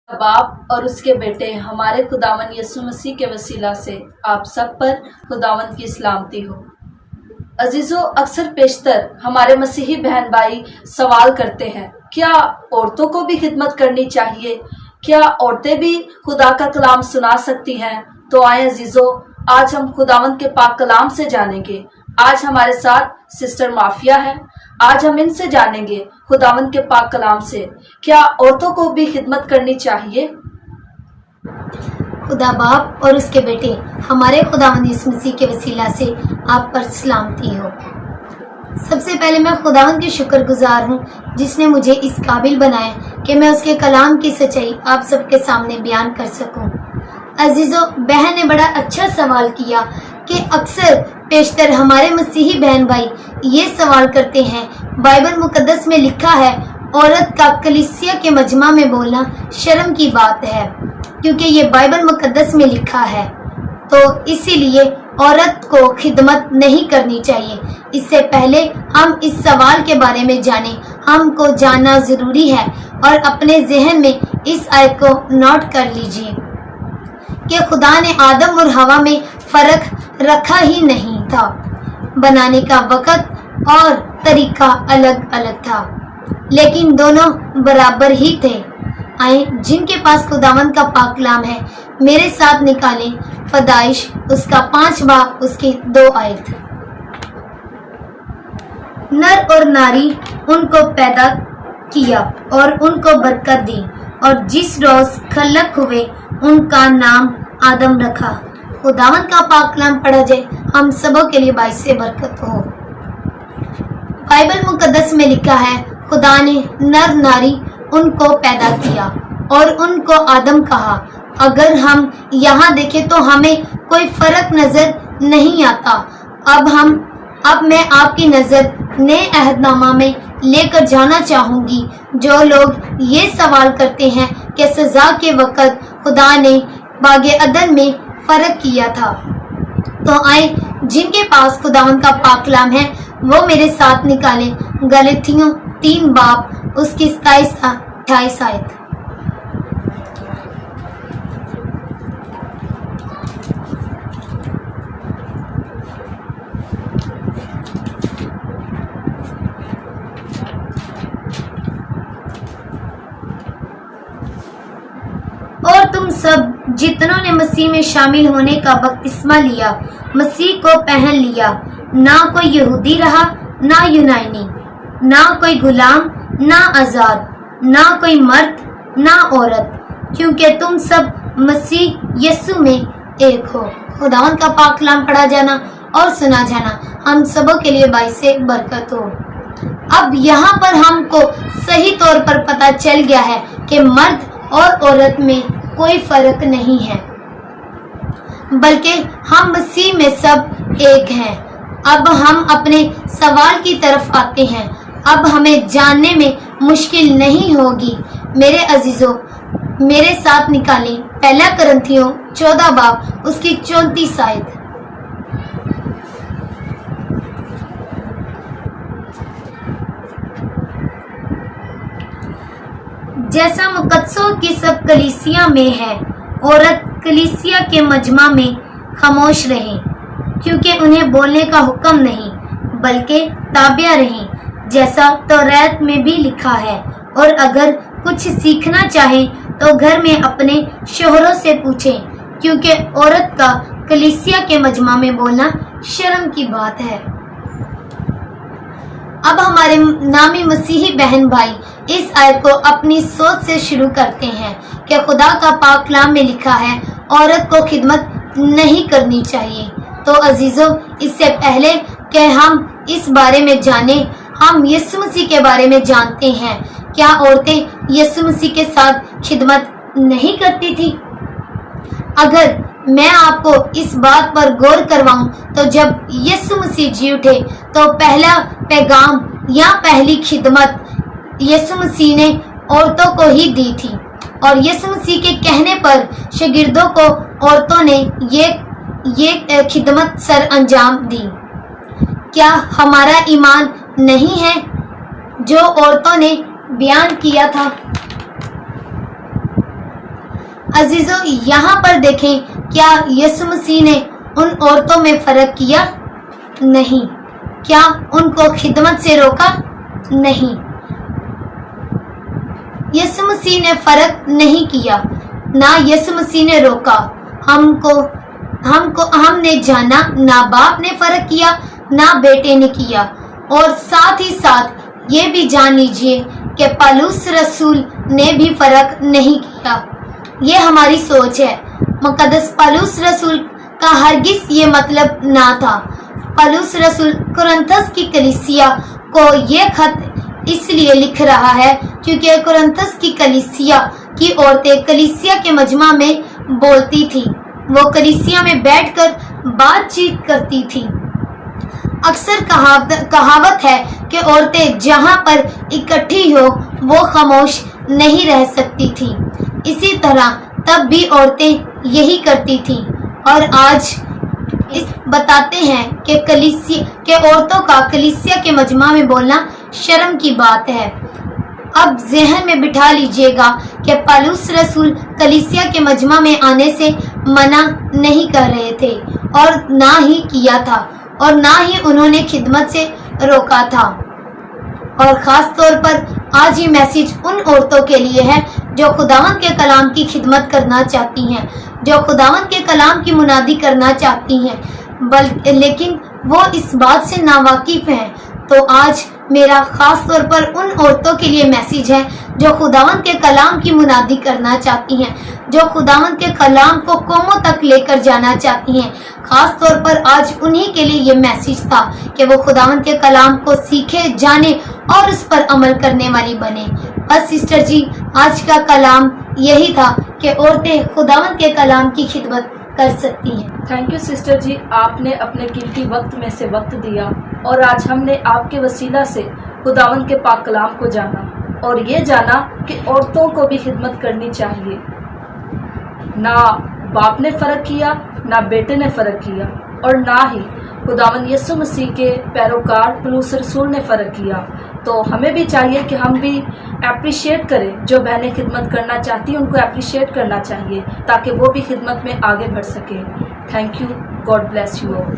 बाप और उसके बेटे हमारे खुदावन यसु मसीह के वसीला से आप सब पर खुदावन की सलामती हो। अजीजों, अक्सर पेशतर हमारे मसीही बहन भाई सवाल करते हैं, क्या औरतों को भी खिदमत करनी चाहिए? क्या औरतें भी खुदा का कलाम सुना सकती हैं? तो आए अजीजों, आज हम खुदावन के पाक कलाम से जानेंगे। आज हमारे साथ सिस्टर माफिया है। आज हम इनसे जानेंगे खुदावन के पाक कलाम से, क्या औरतों को भी खिदमत करनी चाहिए? खुदा बाप और उसके बेटे हमारे खुदावंद यीशु मसीह के वसीला से आप पर सलामती हो। सबसे पहले मैं खुदावंद की शुक्रगुजार हूँ जिसने मुझे इस काबिल बनाया कि मैं उसके कलाम की सच्चाई आप सबके सामने बयान कर सकूं। अजीजों, बहन ने बड़ा अच्छा सवाल किया कि अक्सर पेशतर हमारे मसीही बहन भाई ये सवाल करते हैं, बाइबल मुकद्दस में लिखा है औरत का कलीसिया के मजमा में बोलना शर्म की बात है, क्योंकि ये बाइबल मुकद्दस में लिखा है, तो इसीलिए औरत को खिदमत नहीं करनी चाहिए। इससे पहले हम इस सवाल के बारे में जानें, हमको जानना जरूरी है और अपने जहन में इस आयत को नोट कर लीजिए कि खुदा ने आदम और हवा में फर्क रखा ही नहीं था। बनाने का वक़्त और तरीका अलग अलग था, लेकिन दोनों बराबर ही थे। आए जिनके पास खुदावंद का पाक कलाम है मेरे साथ निकालें पैदाइश उसका 5 बाब उसकी 2 आयत। नर और नारी उनको पैदा किया और उनको बरकत दी, और जिस रोज खलक हुए उनका नाम आदम रखा। खुदावंद का पाक कलाम पढ़ा जाए, हम सबों के लिए बाइस से बरकत हो। बाइबल मुकद्दस में लिखा है, खुदा ने नर नारी उनको पैदा किया और उनको आदम कहा। अगर हम यहाँ देखें तो हमें कोई फर्क नजर नहीं आता। अब मैं आपकी नजर नए अहदनामा में लेकर जाना चाहूंगी। जो लोग ये सवाल करते हैं कि सजा के वक़्त खुदा ने बागे अदन में फर्क किया था, तो आए जिनके पास खुदावंद का पाक कलाम है वो मेरे साथ निकालें गलातियों 3 बाब उसकी 27-28 आयत। और तुम सब जितनों ने मसीह में शामिल होने का बपतिस्मा लिया, मसीह को पहन लिया। ना कोई यहूदी रहा, ना यूनानी, ना कोई गुलाम, ना आजाद, ना कोई मर्द, ना औरत, क्योंकि तुम सब मसीह यीशु में एक हो। खुदावंद का पाक कलाम पढ़ा जाना और सुना जाना हम सबों के लिए बाइस से बरकत हो। अब यहाँ पर हमको सही तौर पर पता चल गया है कि मर्द और औरत में कोई फर्क नहीं है, बल्कि हम मसीह में सब एक हैं। अब हम अपने सवाल की तरफ आते हैं। अब हमें जानने में मुश्किल नहीं होगी। मेरे अजीजों, मेरे साथ निकालें 1 कुरिन्थियों 14 बाब उसकी 34 आयत। जैसा मुकद्दसों की सब कलीसिया में है, औरत कलीसिया के मजमा में खामोश रहें, क्योंकि उन्हें बोलने का हुक्म नहीं बल्कि ताबिया रहें, जैसा तौरात में भी लिखा है। और अगर कुछ सीखना चाहें तो घर में अपने शोहरों से पूछें, क्योंकि औरत का कलीसिया के मजमा में बोलना शर्म की बात है। अब हमारे नामी मसीही बहन भाई इस आयत को अपनी सोच से शुरू करते हैं कि खुदा का पाक कलाम में लिखा है औरत को खिदमत नहीं करनी चाहिए। तो अजीजों, इससे पहले कि हम इस बारे में जानें, हम यीशु मसीह के बारे में जानते हैं। क्या औरतें यीशु मसीह के साथ खिदमत नहीं करती थी? अगर मैं आपको इस बात पर गौर करवाऊं तो जब यीशु मसीह जी उठे तो पहला पैगाम या पहली खिदमत यीशु मसीह ने औरतों को ही दी थी, और यीशु मसीह के कहने पर शागिर्दों को औरतों ने ये खिदमत सर अंजाम दी। क्या हमारा ईमान नहीं है जो औरतों ने बयान किया था? अजीजों, यहाँ पर देखें, क्या यीशु मसीह ने उन औरतों में फर्क किया? नहीं। क्या उनको खिदमत से रोका? नहीं। यीशु मसीह ने फर्क नहीं किया, ना यीशु मसीह ने रोका। हमने जाना, ना बाप ने फर्क किया, ना बेटे ने किया। और साथ ही साथ ये भी जान लीजिए कि पौलुस रसूल ने भी फर्क नहीं किया। ये हमारी सोच है। मुकद्दस पौलुस रसूल का हरगिज ये मतलब ना था। पौलुस रसूल कुरिन्थस की कलीसिया को ये खत इसलिए लिख रहा है क्योंकि कुरिन्थस की कलीसिया की औरतें कलीसिया के मजमा में बोलती थी। वो कलीसिया में बैठकर बातचीत करती थी। अक्सर कहावत है कि औरतें जहाँ पर इकट्ठी हो वो खामोश नहीं रह सकती थी। इसी तरह तब भी औरतें यही करती थी। और आज बताते हैं कि कलीसिया के औरतों का कलीसिया के मजमा में बोलना शर्म की बात है। अब ज़हन में बिठा लीजिएगा कि पौलुस रसूल कलीसिया के मजमा में आने से मना नहीं कर रहे थे और ना ही किया था और ना ही उन्होंने खिदमत से रोका था। और ख़ास तौर पर आज ये मैसेज उन औरतों के लिए है जो खुदावंद के कलाम की खिदमत करना चाहती हैं, जो खुदावंद के कलाम की मुनादी करना चाहती हैं, लेकिन वो इस बात से नावाकिफ़ हैं। तो आज मेरा ख़ास तौर पर उन औरतों के लिए मैसेज है जो खुदावंद के कलाम की मुनादी करना चाहती हैं, जो खुदावंद के कलाम को कौमों तक लेकर जाना चाहती हैं। ख़ास तौर पर आज उन्हीं के लिए ये मैसेज था कि वो खुदावंद के कलाम को सीखे, जाने और उस पर अमल करने वाली बने। बस सिस्टर जी, आज का कलाम यही था कि औरतें खुदावंद के कलाम की खिदमत कर सकती हैं। थैंक यू सिस्टर जी, आपने अपने कीमती वक्त में से वक्त दिया और आज हमने आपके वसीला से खुदावंद के पाक कलाम को जाना और ये जाना कि औरतों को भी खिदमत करनी चाहिए। ना बाप ने फ़र्क किया, ना बेटे ने फ़र्क किया और ना ही खुदावंद यीशु मसीह के पैरोकार पौलुस रसूल ने फ़र्क किया। तो हमें भी चाहिए कि हम भी अप्रिशिएट करें। जो बहनें खिदमत करना चाहती हैं उनको अप्रिशिएट करना चाहिए ताकि वो भी खिदमत में आगे बढ़ सके। Thank you. God bless you all.